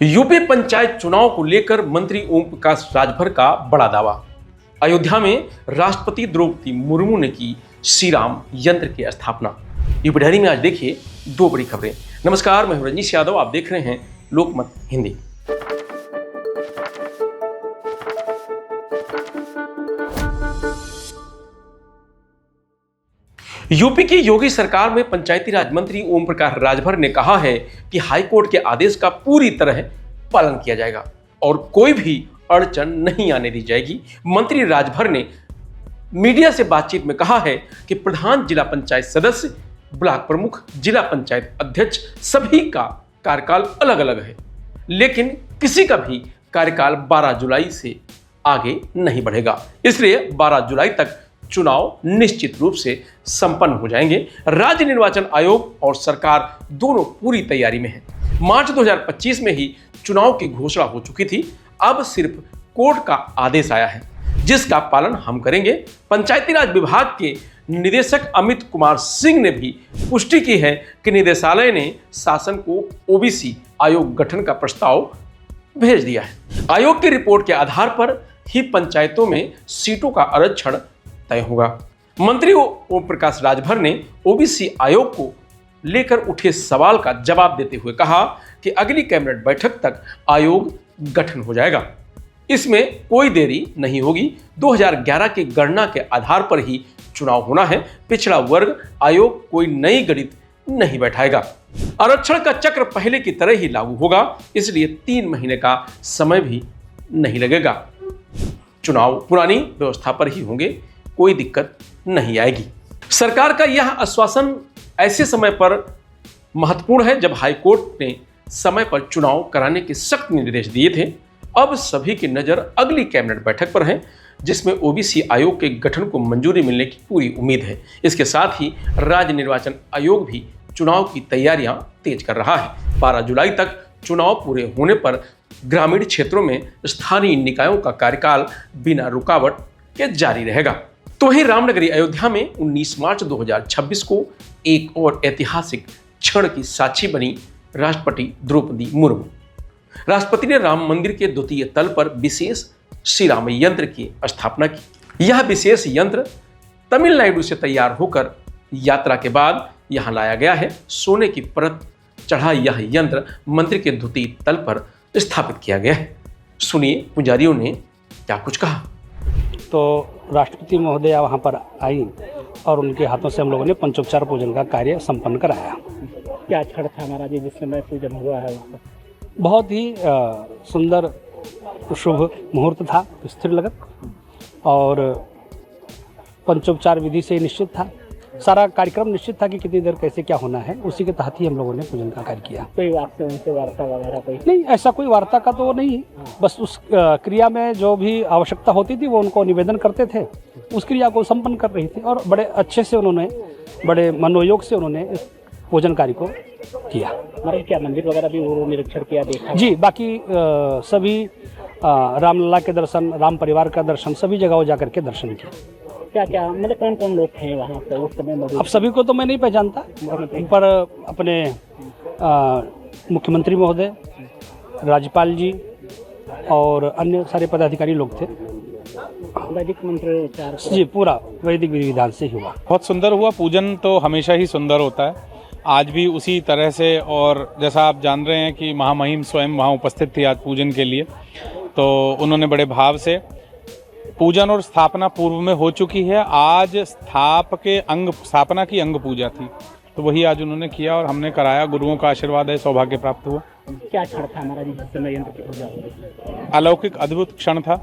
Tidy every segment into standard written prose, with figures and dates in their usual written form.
UP panchayat चुनाव को लेकर मंत्री ओम प्रकाश राजभर का बड़ा दावा। अयोध्या में राष्ट्रपति द्रौपदी मुर्मू ने की श्री राम यंत्र की स्थापना। यूपी डायरी में आज देखिए दो बड़ी खबरें। नमस्कार, मैं हूं रजनीश यादव, आप देख रहे हैं लोकमत हिंदी। यूपी की योगी सरकार में पंचायती राज मंत्री ओम प्रकाश राजभर ने कहा है कि हाईकोर्ट के आदेश का पूरी तरह पालन किया जाएगा और कोई भी अड़चन नहीं आने दी जाएगी। मंत्री राजभर ने मीडिया से बातचीत में कहा है कि प्रधान जिला पंचायत सदस्य, ब्लॉक प्रमुख, जिला पंचायत अध्यक्ष सभी का कार्यकाल अलग अलग है, लेकिन किसी का भी कार्यकाल 12 जुलाई से आगे नहीं बढ़ेगा। इसलिए 12 जुलाई तक चुनाव निश्चित रूप से संपन्न हो जाएंगे। राज्य निर्वाचन आयोग और सरकार दोनों पूरी तैयारी में है। मार्च 2025 में ही चुनाव की घोषणा हो चुकी थी। अब सिर्फ कोर्ट का आदेश आया है जिसका पालन हम करेंगे। पंचायती राज विभाग के निदेशक अमित कुमार सिंह ने भी पुष्टि की है कि निदेशालय ने शासन को ओबीसी आयोग गठन का प्रस्ताव भेज दिया है। आयोग की रिपोर्ट के आधार पर ही पंचायतों में सीटों का आरक्षण तय होगा। मंत्री ओम प्रकाश राजभर ने ओबीसी आयोग को लेकर उठे सवाल का जवाब देते हुए कहा कि अगली कैबिनेट बैठक तक आयोग गठन हो जाएगा। इसमें कोई देरी नहीं होगी। 2011 की गणना के आधार पर ही चुनाव होना है। पिछड़ा वर्ग आयोग कोई नई गणित नहीं बैठाएगा। आरक्षण का चक्र पहले की तरह ही लागू होगा, इसलिए 3 महीने का समय भी नहीं लगेगा। चुनाव पुरानी व्यवस्था पर ही होंगे, कोई दिक्कत नहीं आएगी। सरकार का यह आश्वासन ऐसे समय पर महत्वपूर्ण है जब हाईकोर्ट ने समय पर चुनाव कराने के सख्त निर्देश दिए थे। अब सभी की नजर अगली कैबिनेट बैठक पर है जिसमें ओबीसी आयोग के गठन को मंजूरी मिलने की पूरी उम्मीद है। इसके साथ ही राज्य निर्वाचन आयोग भी चुनाव की तैयारियां तेज कर रहा है। 12 जुलाई तक चुनाव पूरे होने पर ग्रामीण क्षेत्रों में स्थानीय निकायों का कार्यकाल बिना रुकावट के जारी रहेगा। तो वहीं रामनगरी अयोध्या में 19 मार्च 2026 को एक और ऐतिहासिक क्षण की साक्षी बनी राष्ट्रपति द्रौपदी मुर्मू। राष्ट्रपति ने राम मंदिर के द्वितीय तल पर विशेष श्री राम यंत्र की स्थापना की। यह विशेष यंत्र तमिलनाडु से तैयार होकर यात्रा के बाद यहां लाया गया है। सोने की परत चढ़ा यह यंत्र मंदिर के द्वितीय तल पर स्थापित किया गया है। सुनिए पुजारियों ने क्या कुछ कहा। तो राष्ट्रपति महोदया वहाँ पर आई और उनके हाथों से हम लोगों ने पंचोपचार पूजन का कार्य संपन्न कराया। क्या क्षण था महाराज जी जिस समय पूजन हुआ है? बहुत ही सुंदर शुभ मुहूर्त था, स्थिर लगत, और पंचोपचार विधि से निश्चित था। सारा कार्यक्रम निश्चित था कि कितनी देर कैसे क्या होना है, उसी के तहत ही हम लोगों ने पूजन का कार्य किया। कोई आपसे उनसे वार्ता वगैरह कोई? नहीं, ऐसा कोई वार्ता का तो नहीं, बस उस क्रिया में जो भी आवश्यकता होती थी वो उनको निवेदन करते थे, उस क्रिया को संपन्न कर रही थी और बड़े अच्छे से उन्होंने, बड़े मनोयोग से उन्होंने इस पूजन कार्य को किया। मतलब क्या मंदिर वगैरह भी वो निरीक्षण किया, देखा? जी, बाकी सभी रामलला के दर्शन, राम परिवार का दर्शन, सभी जगहों जाकर के दर्शन किया। क्या क्या मतलब कौन कौन लोग थे वहाँ पे उस समय मौजूद? अब सभी को तो मैं नहीं पहचानता, पर अपने मुख्यमंत्री महोदय, राज्यपाल जी और अन्य सारे पदाधिकारी लोग थे। वैदिक मंत्रोच्चार जी, पूरा वैदिक विधि विधान से ही हुआ। बहुत सुंदर हुआ। पूजन तो हमेशा ही सुंदर होता है, आज भी उसी तरह से। और जैसा आप जान रहे हैं कि महामहिम स्वयं वहाँ उपस्थित थी आज पूजन के लिए, तो उन्होंने बड़े भाव से पूजन और स्थापना पूर्व में हो चुकी है। आज स्थापना की अंग पूजा थी, तो वही आज उन्होंने किया और हमने कराया। गुरुओं का आशीर्वाद है, सौभाग्य प्राप्त हुआ। क्या क्षण था हमारा जिस समय यंत्र की पूजा हुई? अलौकिक अद्भुत क्षण था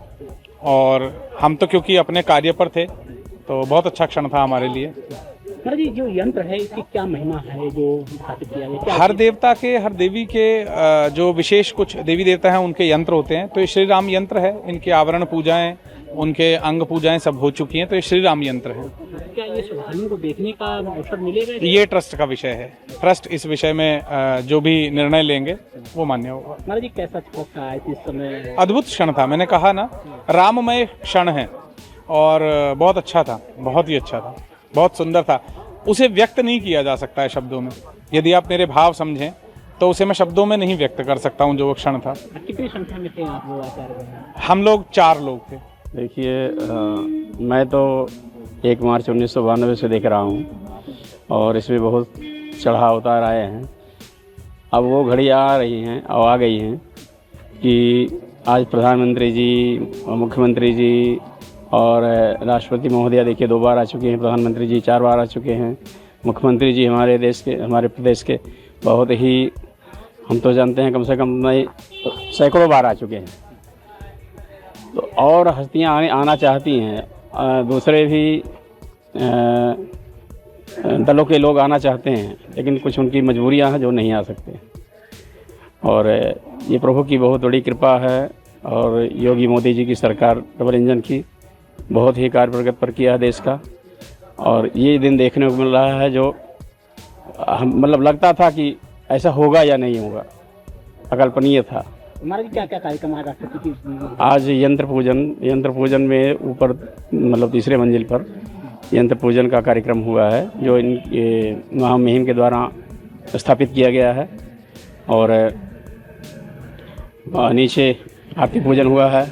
और हम तो क्योंकि अपने कार्य पर थे तो बहुत अच्छा क्षण था हमारे लिए। महाराज जी, जो यंत्र है इसकी क्या महिमा है जो स्थापित किया गया? हर देवता के, हर देवी के जो विशेष कुछ देवी देवता हैं उनके यंत्र होते हैं, तो ये श्री राम यंत्र है। इनके आवरण पूजाएं, उनके अंग पूजाएं सब हो चुकी हैं, तो ये श्री राम यंत्र है। क्या ये श्रद्धालुओं को देखने का अवसर मिलेगा? ये ट्रस्ट का विषय है। ट्रस्ट इस विषय में जो भी निर्णय लेंगे वो मान्य होगा। महाराज जी, कैसा था इस समय? अद्भुत क्षण था, मैंने कहा ना, राममय क्षण है और बहुत अच्छा था, बहुत ही अच्छा था, बहुत सुंदर था। उसे व्यक्त नहीं किया जा सकता है शब्दों में। यदि आप मेरे भाव समझें तो उसे मैं शब्दों में नहीं व्यक्त कर सकता हूँ जो वो क्षण था। कितनी संख्या में थे आप वो आचार्य बने? हम लोग 4 लोग थे। देखिए, मैं तो 1 मार्च 1992 से देख रहा हूँ और इसमें बहुत चढ़ाव उतार आए हैं। अब वो घड़ी आ रही हैं और आ गई हैं कि आज प्रधानमंत्री जी, मुख्यमंत्री जी और राष्ट्रपति महोदया देखिए 2 बार आ चुके हैं, प्रधानमंत्री जी 4 बार आ चुके हैं, मुख्यमंत्री जी हमारे देश के, हमारे प्रदेश के बहुत ही, हम तो जानते हैं कम से कम नहीं सैकड़ों बार आ चुके हैं। तो और हस्तियाँ आना चाहती हैं, दूसरे भी दलों के लोग आना चाहते हैं, लेकिन कुछ उनकी मजबूरियां हैं जो नहीं आ सकते। और ये प्रभु की बहुत बड़ी कृपा है और योगी मोदी जी की सरकार डबल इंजन की बहुत ही कार्य प्रगति पर किया है देश का। और ये दिन देखने को मिल रहा है जो हम मतलब लगता था कि ऐसा होगा या नहीं होगा, अकल्पनीय था। हमारा क्या क्या कार्यक्रम है राष्ट्रपति की? आज यंत्र पूजन में ऊपर मतलब 3रे मंजिल पर यंत्र पूजन का कार्यक्रम हुआ है जो महामहिम के द्वारा स्थापित किया गया है। और नीचे आरती पूजन हुआ है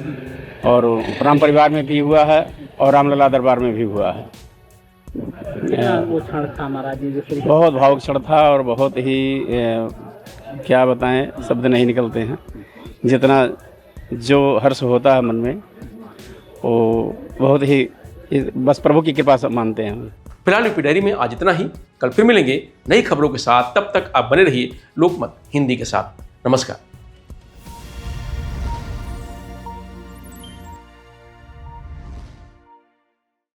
और राम परिवार में भी हुआ है और रामलला दरबार में भी हुआ है। वो क्षण था महाराज जी जो बहुत भावुक क्षण था और बहुत ही क्या बताएं, शब्द नहीं निकलते हैं। जितना जो हर्ष होता है मन में वो बहुत ही बस प्रभु की कृपा से मानते हैं हम। फिलहाल यूपी डायरी में आज इतना ही। कल फिर मिलेंगे नई खबरों के साथ। तब तक आप बने रहिए लोकमत हिंदी के साथ। नमस्कार।